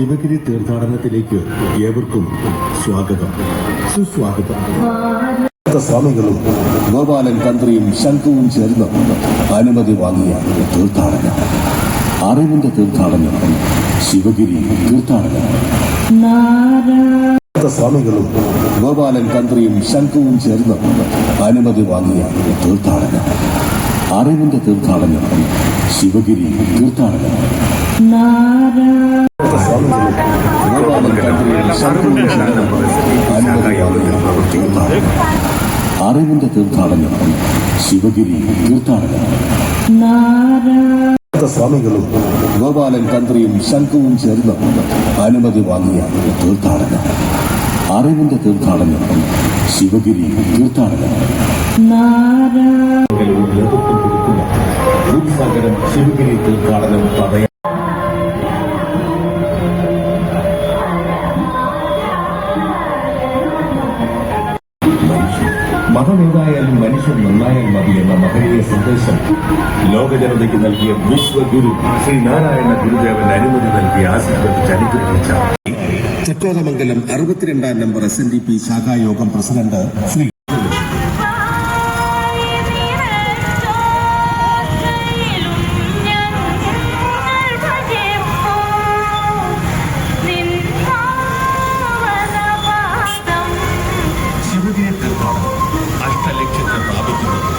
ശിവഗിരി തീർത്ഥാടനത്തിലേക്ക് ഏവർക്കും സ്വാഗതം, സുസ്വാഗതം. സ്വാമികളും ഗോപാലൻ തന്ത്രിയും ശംഖുവും ചേർന്ന് അനുമതി വാങ്ങിയ തീർത്ഥാടനം, അറിവിന്റെ തീർത്ഥാടനം, ശിവഗിരി തീർത്ഥാടനം. സ്വാമികളും ഗോപാലൻ തന്ത്രിയും ശംഖുവും ചേർന്ന് അനുമതി വാങ്ങിയ തീർത്ഥാടനം, അറിവിന്റെ തീർത്ഥാടനം, ശിവഗിരി തീർത്ഥാടനം. സ്വാമികളും ഗോപാലൻ തന്ത്രിയും ശംഖുവും ചേർന്ന് അനുമതി വാങ്ങിയ തീർത്ഥാടനം, അറിവിന്റെ തീർത്ഥാടനം, ശിവഗിരി തീർത്ഥാടനം. സ്വാമികളും ഗോപാലൻ തന്ത്രിയും ശംഖുവും ചേർന്ന് അനുമതി വാങ്ങിയ തീർത്ഥാടനം, അറിവിന്റെ തീർത്ഥാടനം, ശിവഗിരി തീർത്ഥാടനം. ശിവഗിരി തീർത്ഥാടനം പറയാം. മതമേതായാലും മനുഷ്യൻ നന്നായാൽ മതി എന്ന മഹനീയ സന്ദേശം ലോകജനതയ്ക്ക് നൽകിയ വിശ്വഗുരു ശ്രീനാരായണ ഗുരുദേവൻ അനുമതി നൽകി ആശീർവദിച്ച് അനുഗ്രഹിച്ച ചക്കോതമംഗലം 62 നമ്പർ SNDP ശാഖായോഗം പ്രസിഡന്റ് ശ്രീ അഷ്ടലക്ഷ്യത്തെ പ്രാപിക്കുന്നത്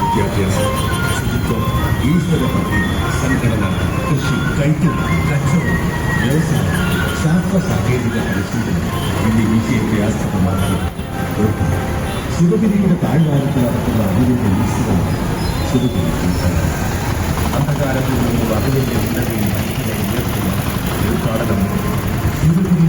വിദ്യാഭ്യാസം, ശുചിത്വം, ഈശ്വരഭക്തി, സംഘടന, കൃഷി, കൈത്തറി, കച്ചവടം, വ്യവസായം, ശാസ്ത്ര സാങ്കേതിക പരിശീലനം എന്നീ വിഷയത്തെ ആസ്പദമാക്കി ശിവഗിരിയുടെ താഴ്വാരത്തിൽ നടത്തുന്ന അറിവിന്റെ ഉത്സവമാണ് ശിവഗിരി തീർത്ഥാടനം. അന്ധകാരത്തിൽ നിന്ന് അറിവിന്റെ ഉന്നതിയിൽ മനുഷ്യനെ ഉയർത്തുന്ന തീർത്ഥാടനം ശിവഗിരി.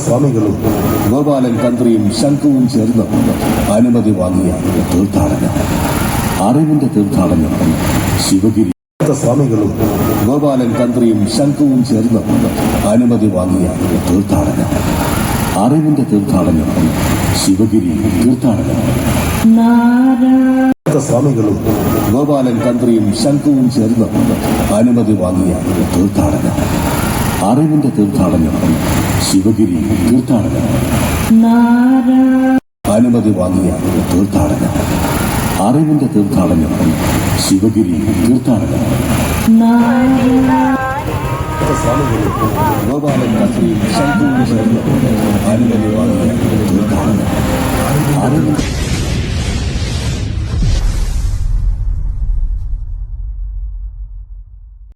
സ്വാമികളും ഗോപാലൻ തന്ത്രിയും ശംഖുവും ചേർന്ന് അനുമതി വാങ്ങിയ തീർത്ഥാടനം, അറിവിന്റെ തീർത്ഥാടനം, ശിവഗിരി. സ്വാമികളും ഗോപാലൻ തന്ത്രിയും ശംഖുവും ചേർന്ന് അനുമതി വാങ്ങിയ തീർത്ഥാടനം, അറിവിന്റെ തീർത്ഥാടനം, ശിവഗിരി തീർത്ഥാടനം. സ്വാമികളും ഗോപാലൻ തന്ത്രിയും ശംഖുവും ചേർന്ന് അനുമതി വാങ്ങിയ തീർത്ഥാടനം, അറിവിന്റെ തീർത്ഥാടനം, ശിവഗിരി തീർത്ഥാടനം. അനുമതി വാങ്ങിയ തീർത്ഥാടനം, അറിവിന്റെ തീർത്ഥാടനം, ശിവഗിരി തീർത്ഥാടനം. സ്വാമികളും ഗോപാലൻ തന്ത്രിയും ശംഖുവും ചേർന്ന് അനുമതി വാങ്ങിയ തീർത്ഥാടനം, അറിവിന്റെ